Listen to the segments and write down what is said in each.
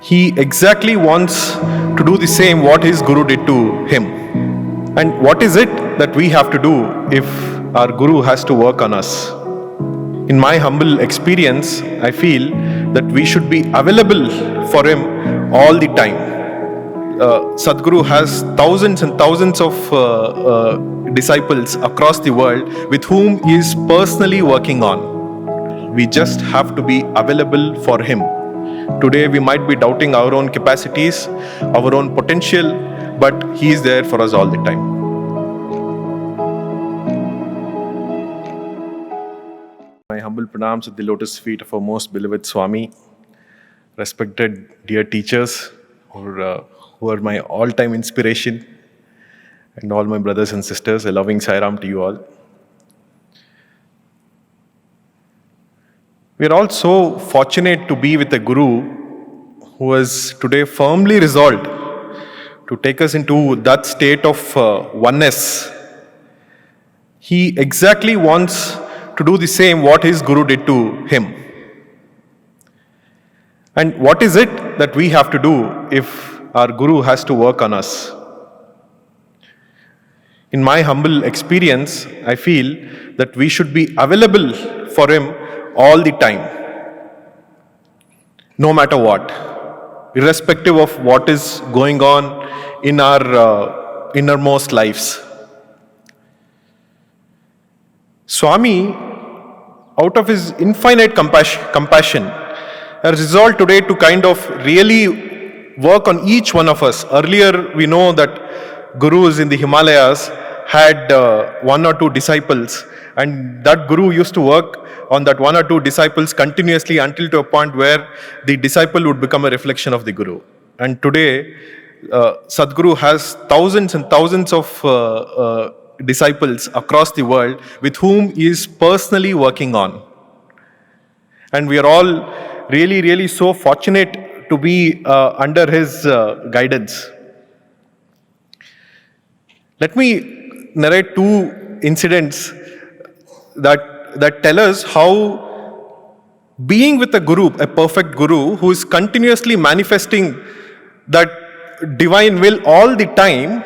He exactly wants to do the same what his guru did to him. And what is it that we have to do if our guru has to work on us? In my humble experience, I feel that we should be available for him all the time. Sadhguru has thousands and thousands of disciples across the world with whom he is personally working on. We just have to be available for him. Today we might be doubting our own capacities, our own potential, but he is there for us all the time. My humble pranams at the lotus feet of our most beloved Swami, respected dear teachers who are my all-time inspiration, and all my brothers and sisters, a loving Sai Ram to you all. We are all so fortunate to be with a Guru who is today firmly resolved to take us into that state of oneness. He exactly wants to do the same what his Guru did to him. And what is it that we have to do if our Guru has to work on us? In my humble experience, I feel that we should be available for him all the time, no matter what, irrespective of what is going on in our innermost lives. Swami, out of his infinite compassion, has resolved today to kind of really work on each one of us. Earlier, we know that gurus in the Himalayas had one or two disciples, and that guru used to work on that one or two disciples continuously until to a point where the disciple would become a reflection of the guru. And today, Sadhguru has thousands and thousands of disciples across the world with whom he is personally working on. And we are all really, really so fortunate to be under his guidance. Let me narrate two incidents that tell us how being with a guru, a perfect guru, who is continuously manifesting that divine will all the time,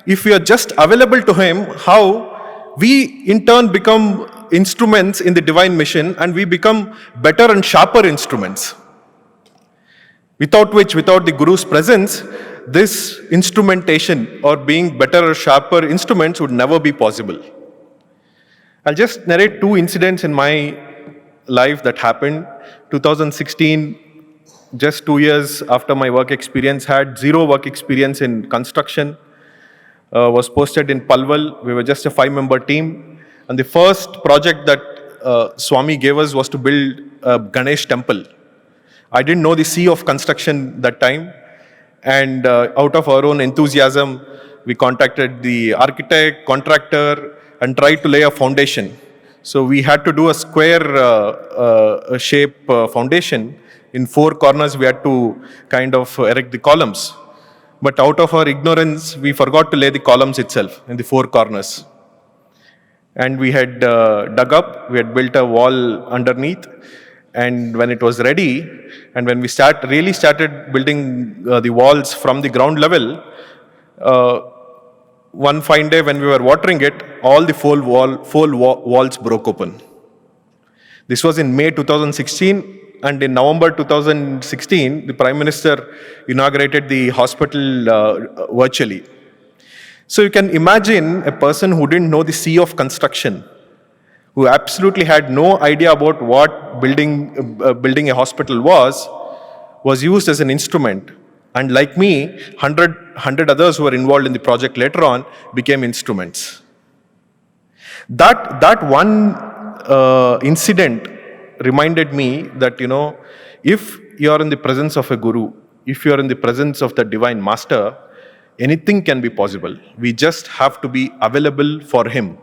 if we are just available to him, how we in turn become instruments in the divine mission, and we become better and sharper instruments. Without which, without the Guru's presence, this instrumentation or being better or sharper instruments would never be possible. I'll just narrate two incidents in my life that happened. 2016, just 2 years after my work experience, had zero work experience in construction, was posted in Palwal. We were just a 5-member team. And the first project that Swami gave us was to build a Ganesh temple. I didn't know the sea of construction that time, and out of our own enthusiasm, we contacted the architect, contractor, and tried to lay a foundation. So we had to do a square shape foundation. In 4 corners, we had to kind of erect the columns. But out of our ignorance, we forgot to lay the columns itself in the 4 corners. And we had dug up, we had built a wall underneath. And when it was ready, and when we really started building the walls from the ground level, one fine day when we were watering it, all the 4 walls broke open. This was in May 2016, and in November 2016, the Prime Minister inaugurated the hospital virtually. So you can imagine a person who didn't know the sea of construction, who absolutely had no idea about what building a hospital was used as an instrument. And like me, 100 others who were involved in the project later on became instruments. That one incident reminded me that, if you are in the presence of a guru, if you are in the presence of the divine master, anything can be possible. We just have to be available for him.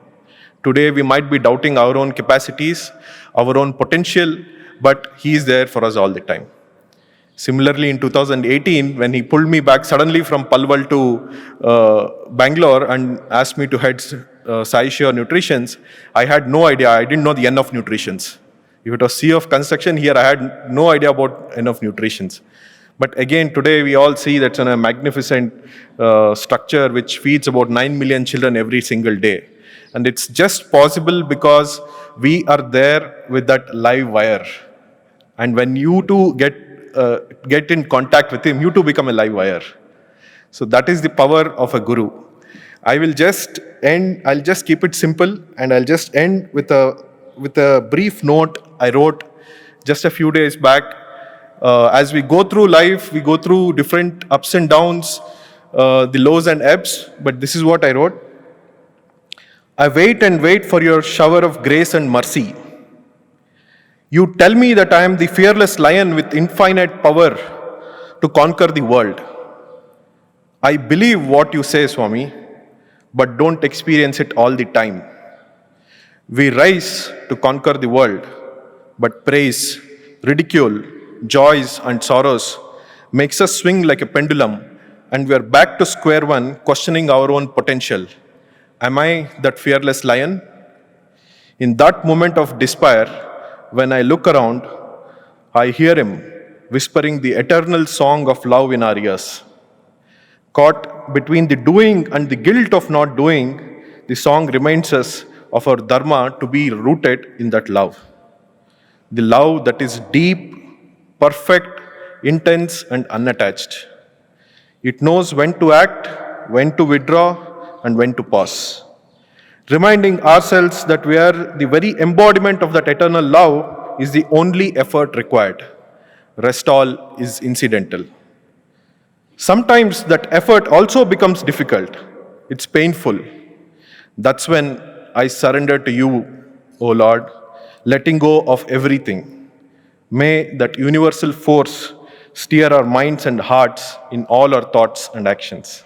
Today, we might be doubting our own capacities, our own potential, but he is there for us all the time. Similarly, in 2018, when he pulled me back suddenly from Palwal to Bangalore and asked me to head Sai Shiva Nutritions, I had no idea. I didn't know the N of nutritions. If it was C of construction, here I had no idea about N of nutritions. But again, today we all see that's in a magnificent structure which feeds about 9 million children every single day. And it's just possible because we are there with that live wire. And when you two get in contact with him, you too become a live wire. So that is the power of a guru. I'll just keep it simple, and I'll just end with a brief note I wrote just a few days back. As we go through life, we go through different ups and downs, the lows and ebbs, but this is what I wrote. I wait and wait for your shower of grace and mercy. You tell me that I am the fearless lion with infinite power to conquer the world. I believe what you say, Swami, but don't experience it all the time. We rise to conquer the world, but praise, ridicule, joys, and sorrows makes us swing like a pendulum, and we are back to square one, questioning our own potential. Am I that fearless lion? In that moment of despair, when I look around, I hear him whispering the eternal song of love in our ears. Caught between the doing and the guilt of not doing, the song reminds us of our dharma to be rooted in that love. The love that is deep, perfect, intense, and unattached. It knows when to act, when to withdraw, and when to pause. Reminding ourselves that we are the very embodiment of that eternal love is the only effort required. Rest all is incidental. Sometimes that effort also becomes difficult. It's painful. That's when I surrender to you, O Lord, letting go of everything. May that universal force steer our minds and hearts in all our thoughts and actions.